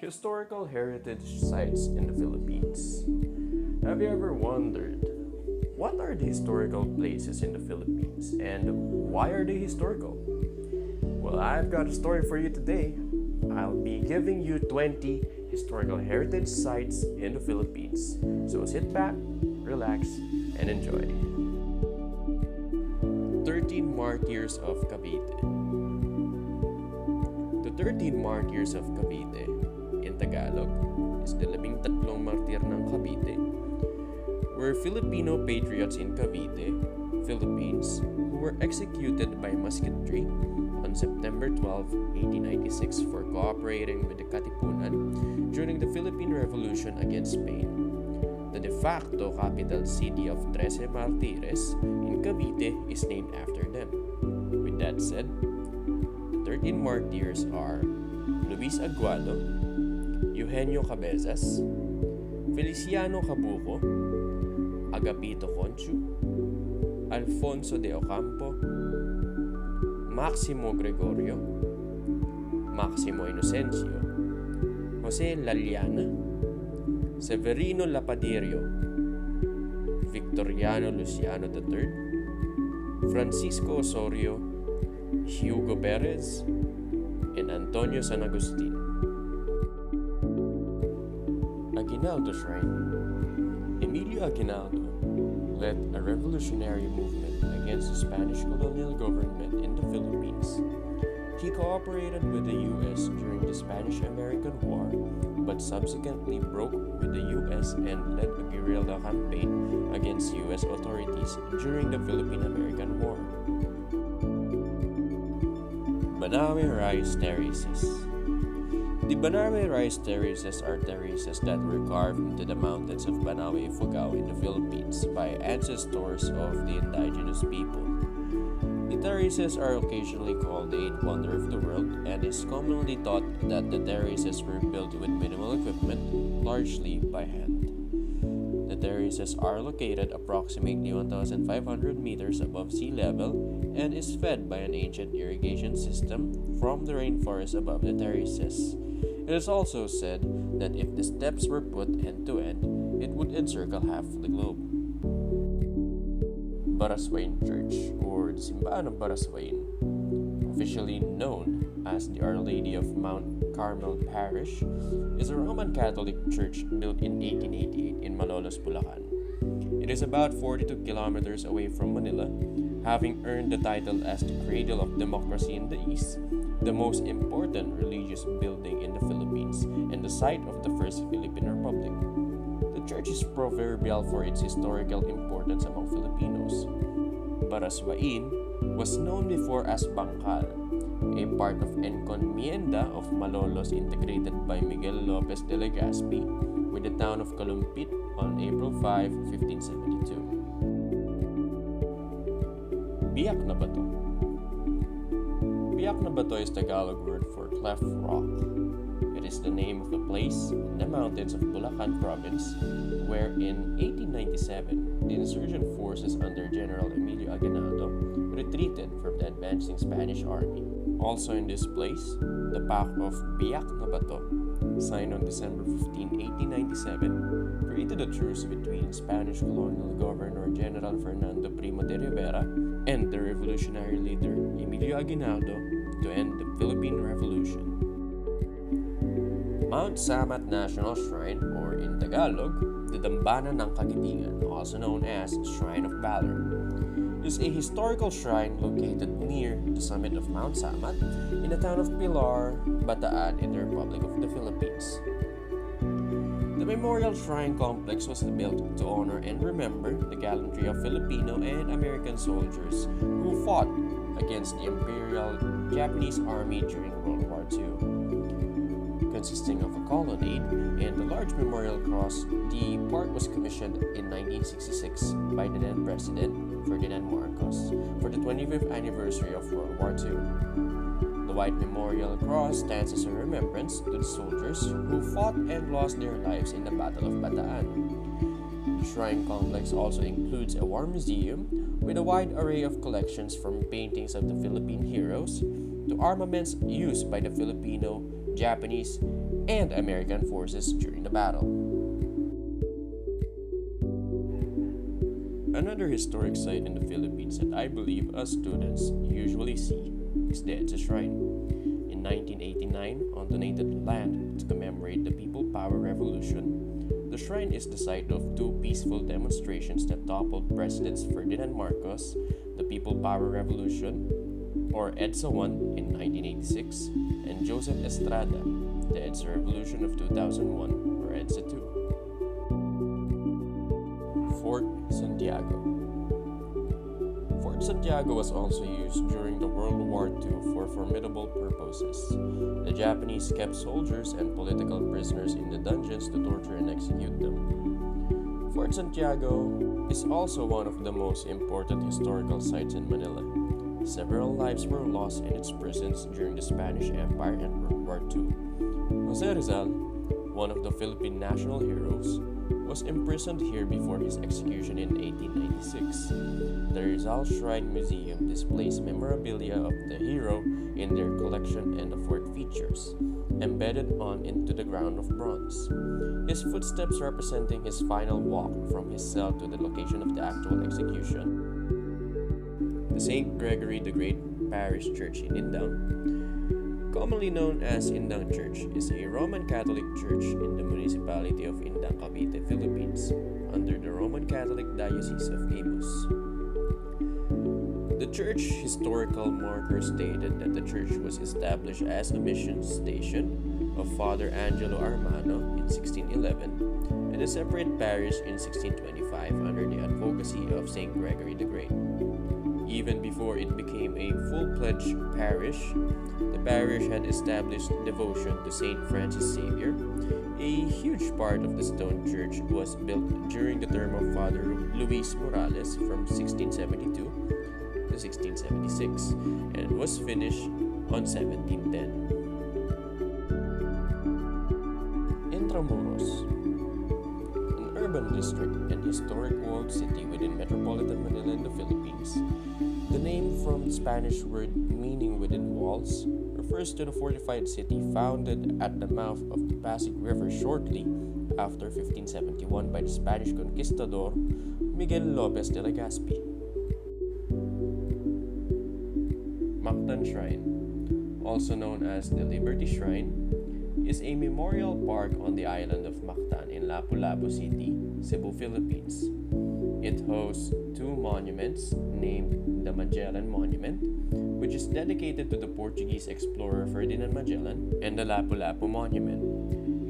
Historical heritage sites in the Philippines. Have you ever wondered what are the historical places in the Philippines and why are they historical? Well, I've got a story for you today. I'll be giving you 20 historical heritage sites in the Philippines. So sit back, relax, and enjoy. 13 Martyrs of Cavite. The 13 Martyrs of Cavite, in Tagalog, is the 13 martir ng Cavite, were Filipino patriots in Cavite, Philippines, who were executed by musketry on September 12, 1896 for cooperating with the Katipunan during the Philippine Revolution against Spain. The de facto capital city of Trece Martires in Cavite is named after them. With that said, the 13 martyrs are Luis Aguado, Eugenio Cabezas, Feliciano Cabuco, Agapito Conchu, Alfonso de Ocampo, Maximo Gregorio, Maximo Inocencio, Jose Laliana, Severino Lapadirio, Victoriano Luciano III, Francisco Osorio, Hugo Perez, and Antonio San Agustin. Aguinaldo Shrine. Emilio Aguinaldo led a revolutionary movement against the Spanish colonial government in the Philippines. He cooperated with the U.S. during the Spanish-American War, but subsequently broke with the U.S. and led a guerrilla campaign against U.S. authorities during the Philippine-American War. Banawe Rice Terraces. The Banawe Rice Terraces are terraces that were carved into the mountains of Banawe, Ifugao in the Philippines by ancestors of the indigenous people. The terraces are occasionally called the Eighth Wonder of the World, and is commonly thought that the terraces were built with minimal equipment, largely by hand. The terraces are located approximately 1,500 meters above sea level and is fed by an ancient irrigation system from the rainforest above the terraces. It is also said that if the steps were put end to end, it would encircle half the globe. Baraswain Church, or the Simbahan of Baraswain, officially known as the Our Lady of Mount Carmel Parish, is a Roman Catholic church built in 1888 in Malolos, Bulacan. It is about 42 kilometers away from Manila, having earned the title as the Cradle of Democracy in the East, the most important religious building in the Philippines, and the site of the First Philippine Republic. The church is proverbial for its historical importance among Filipinos. Baraswain was known before as Bangkal, a part of Encomienda of Malolos integrated by Miguel Lopez de Legazpi with the town of Calumpit on April 5, 1572. Biak na Bato. Biak na Bato is Tagalog word for cleft rock. It is the name of a place in the mountains of Bulacan province where in 1897 the insurgent forces under General Emilio Aguinaldo retreated from the advancing Spanish army. Also in this place, the Pact of Biak na Bato, signed on December 15, 1897, created a truce between Spanish colonial governor General Fernando Primo de Rivera and the revolutionary leader Emilio Aguinaldo to end the Philippine Revolution. Mount Samat National Shrine, or in Tagalog, the Dambana ng Kagitingan, also known as Shrine of Valor, is a historical shrine located near the summit of Mount Samat in the town of Pilar, Bataan in the Republic of the Philippines. The memorial shrine complex was built to honor and remember the gallantry of Filipino and American soldiers who fought against the Imperial Japanese Army during World War II. Consisting of a colonnade and a large memorial cross, the park was commissioned in 1966 by the then President Ferdinand Marcos for the 25th anniversary of World War II. The white memorial cross stands as a remembrance to the soldiers who fought and lost their lives in the Battle of Bataan. The shrine complex also includes a war museum with a wide array of collections from paintings of the Philippine heroes to armaments used by the Filipino, Japanese, and American forces during the battle. Another historic site in the Philippines that I believe us students usually see is the EDSA Shrine. In 1989, on donated land to commemorate the People Power Revolution, the shrine is the site of two peaceful demonstrations that toppled Presidents Ferdinand Marcos, the People Power Revolution, or EDSA 1 in 1986, and Joseph Estrada, the EDSA Revolution of 2001, or EDSA 2. Fort Santiago. Fort Santiago was also used during the World War II for formidable purposes. The Japanese kept soldiers and political prisoners in the dungeons to torture and execute them. Fort Santiago is also one of the most important historical sites in Manila. Several lives were lost in its prisons during the Spanish Empire and World War II. Jose Rizal, one of the Philippine national heroes, was imprisoned here before his execution in 1896. The Rizal Shrine Museum displays memorabilia of the hero in their collection, and the fort features, embedded on into the ground of bronze, his footsteps representing his final walk from his cell to the location of the actual execution. The St. Gregory the Great Parish Church in Indang, commonly known as Indang Church, is a Roman Catholic church in the municipality of Indang, Cavite, Philippines, under the Roman Catholic Diocese of Imus. The church historical marker stated that the church was established as a mission station of Father Angelo Armano in 1611 and a separate parish in 1625 under the advocacy of St. Gregory the Great. Even before it became a full-fledged parish, the parish had established devotion to St. Francis Xavier. A huge part of the stone church was built during the term of Father Luis Morales from 1672 to 1676 and was finished on 1710. Intramuros, an urban district and historic walled city within metropolitan Manila in the Philippines. The name from the Spanish word meaning within walls refers to the fortified city founded at the mouth of the Pasig River shortly after 1571 by the Spanish conquistador Miguel Lopez de Legazpi. Mactan Shrine, also known as the Liberty Shrine, is a memorial park on the island of Mactan in Lapu-Lapu City, Cebu, Philippines. It hosts two monuments named the Magellan Monument, which is dedicated to the Portuguese explorer Ferdinand Magellan, and the Lapu-Lapu Monument,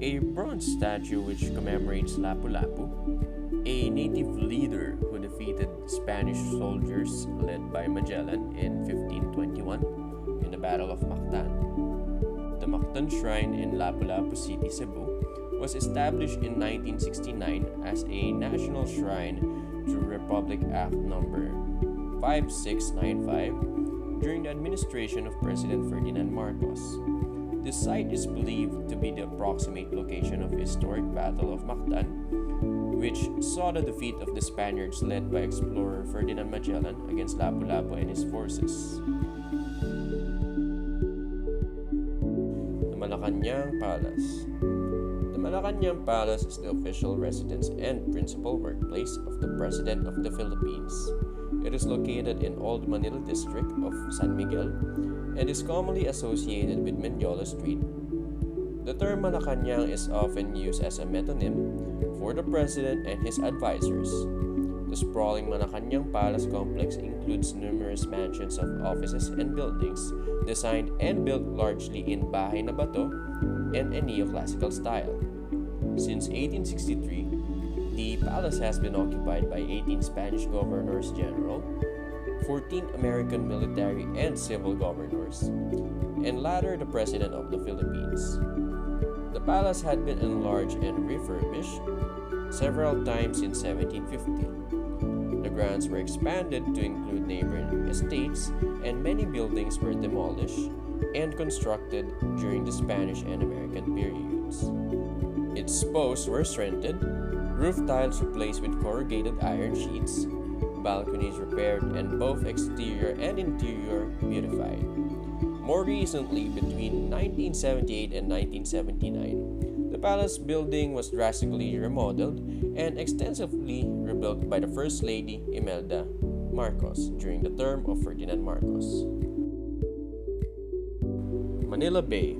a bronze statue which commemorates Lapu-Lapu, a native leader who defeated Spanish soldiers led by Magellan in 1521 in the Battle of Mactan. The Mactan Shrine in Lapu-Lapu City, Cebu, was established in 1969 as a national shrine through Republic Act No. 5695 during the administration of President Ferdinand Marcos. This site is believed to be the approximate location of the historic Battle of Mactan, which saw the defeat of the Spaniards led by explorer Ferdinand Magellan against Lapu-Lapu and his forces. The Malacañang Palace. The Malacañang Palace is the official residence and principal workplace of the President of the Philippines. It is located in Old Manila District of San Miguel and is commonly associated with Mendiola Street. The term Malacañang is often used as a metonym for the President and his advisors. The sprawling Malacañang Palace complex includes numerous mansions of offices and buildings designed and built largely in Bahay na Bato and a neoclassical style. Since 1863, the palace has been occupied by 18 Spanish governors-general, 14 American military and civil governors, and latter the President of the Philippines. The palace had been enlarged and refurbished several times since 1750. The grounds were expanded to include neighboring estates, and many buildings were demolished and constructed during the Spanish and American periods. Its posts were strengthened, roof tiles replaced with corrugated iron sheets, balconies repaired, and both exterior and interior beautified. More recently, between 1978 and 1979, palace building was drastically remodeled and extensively rebuilt by the First Lady Imelda Marcos during the term of Ferdinand Marcos. Manila Bay,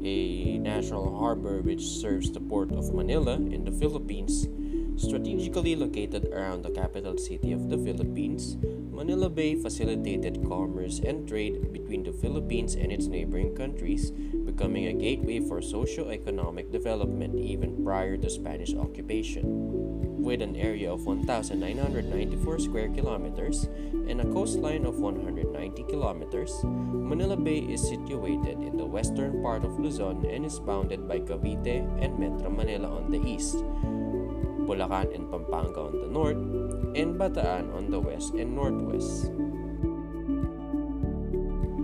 a natural harbor which serves the port of Manila in the Philippines, strategically located around the capital city of the Philippines. Manila Bay facilitated commerce and trade between the Philippines and its neighboring countries, becoming a gateway for socio-economic development even prior to Spanish occupation. With an area of 1,994 square kilometers and a coastline of 190 kilometers, Manila Bay is situated in the western part of Luzon and is bounded by Cavite and Metro Manila on the east, Bulacan and Pampanga on the north, and Bataan on the west and northwest.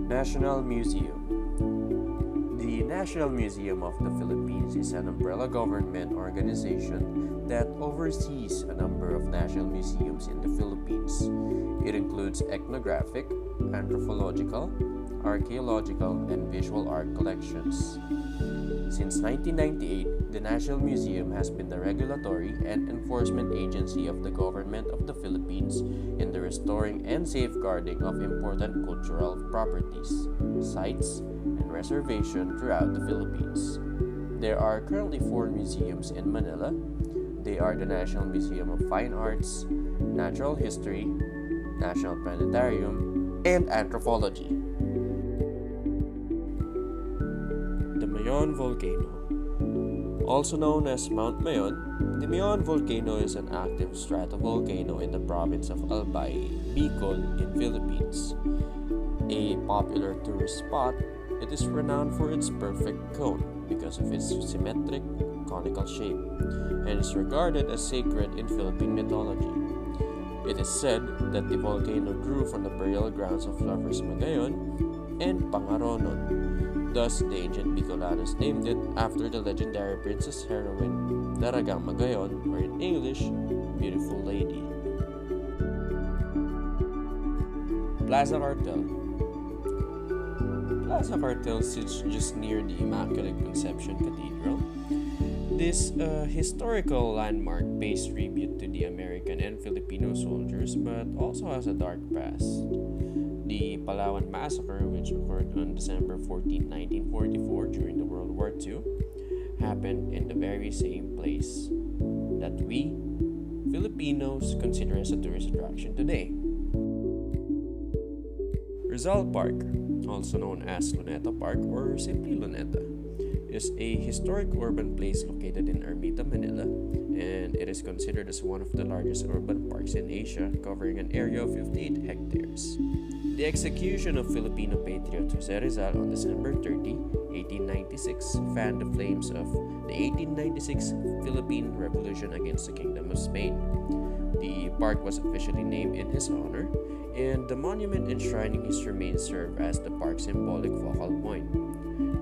National Museum. The National Museum of the Philippines is an umbrella government organization that oversees a number of national museums in the Philippines. It includes ethnographic, anthropological, archaeological, and visual art collections. Since 1998, the National Museum has been the regulatory and enforcement agency of the Government of the Philippines in the restoring and safeguarding of important cultural properties, sites, and reservation throughout the Philippines. There are currently 4 museums in Manila. They are the National Museum of Fine Arts, Natural History, National Planetarium, and Anthropology. The Mayon Volcano. Also known as Mount Mayon, the Mayon Volcano is an active stratovolcano in the province of Albay, Bicol, in Philippines. A popular tourist spot, it is renowned for its perfect cone because of its symmetric conical shape and is regarded as sacred in Philippine mythology. It is said that the volcano grew from the burial grounds of lovers Magayon and Pangaronon. Thus, the ancient Bicolanos named it after the legendary princess heroine Daragang Magayon, or in English, Beautiful Lady. Plaza Cartel. Plaza Cartel sits just near the Immaculate Conception Cathedral. This historical landmark pays tribute to the American and Filipino soldiers, but also has a dark past. The Palawan Massacre, which occurred on December 14, 1944 during the World War II, happened in the very same place that we, Filipinos, consider as a tourist attraction today. Rizal Park, also known as Luneta Park or simply Luneta, is a historic urban place located in Ermita, Manila, and it is considered as one of the largest urban parks in Asia, covering an area of 58 hectares. The execution of Filipino patriot Jose Rizal on December 30, 1896 fanned the flames of the 1896 Philippine Revolution against the Kingdom of Spain. The park was officially named in his honor, and the monument enshrining his remains serve as the park's symbolic focal point.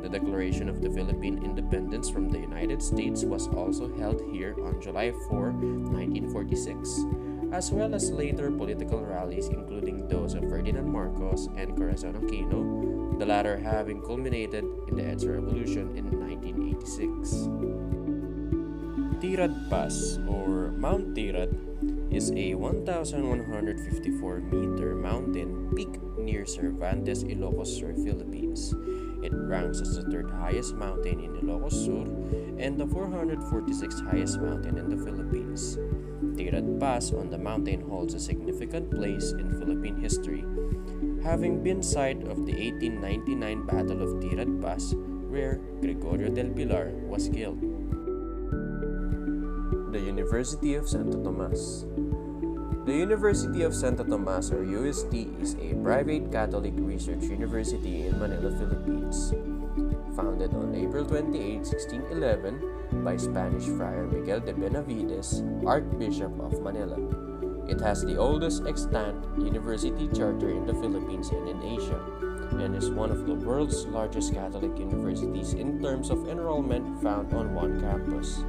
The Declaration of the Philippine Independence from the United States was also held here on July 4, 1946, as well as later political rallies including those of Ferdinand Marcos and Corazon Aquino, the latter having culminated in the EDSA Revolution in 1986. Tirad Pass, or Mount Tirad, is a 1,154-meter mountain peak near Cervantes, Ilocos Sur, Philippines. It ranks as the 3rd highest mountain in Ilocos Sur and the 446th highest mountain in the Philippines. Tirad Pass on the mountain holds a significant place in Philippine history, having been site of the 1899 Battle of Tirad Pass, where Gregorio del Pilar was killed. The University of Santo Tomas. The University of Santo Tomas, or UST, is a private Catholic research university in Manila, Philippines. Founded on April 28, 1611 by Spanish Friar Miguel de Benavides, Archbishop of Manila. It has the oldest extant university charter in the Philippines and in Asia, and is one of the world's largest Catholic universities in terms of enrollment found on one campus.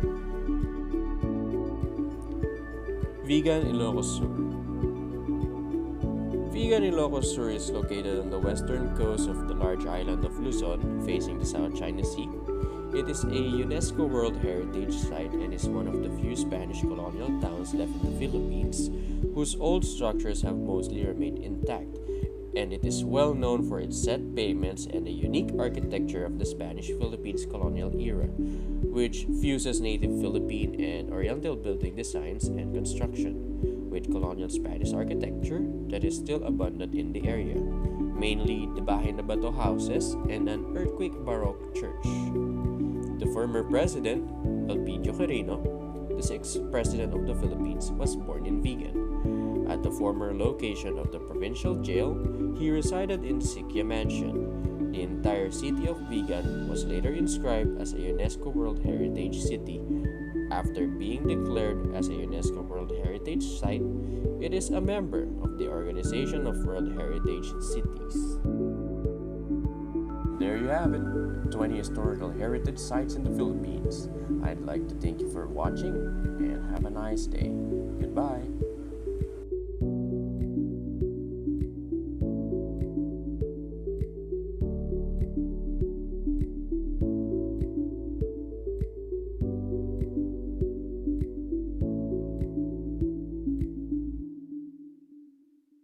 Vigan, Ilocos Sur. Vigan, Ilocos Sur is located on the western coast of the large island of Luzon, facing the South China Sea, It is a UNESCO World Heritage Site and is one of the few Spanish colonial towns left in the Philippines whose old structures have mostly remained intact, and it is well known for its set pavements and the unique architecture of the Spanish-Philippines colonial era, which fuses native Philippine and Oriental building designs and construction with colonial Spanish architecture that is still abundant in the area, mainly the Bahay na Bato houses and an earthquake Baroque church. The former president, Elpidio Quirino, the sixth president of the Philippines, was born in Vigan. At the former location of the provincial jail, he resided in Sikya Mansion. The entire city of Vigan was later inscribed as a UNESCO World Heritage City. After being declared as a UNESCO World Heritage Site, it is a member of the Organization of World Heritage Cities. There you have it, 20 historical heritage sites in the Philippines. I'd like to thank you for watching and have a nice day. Goodbye.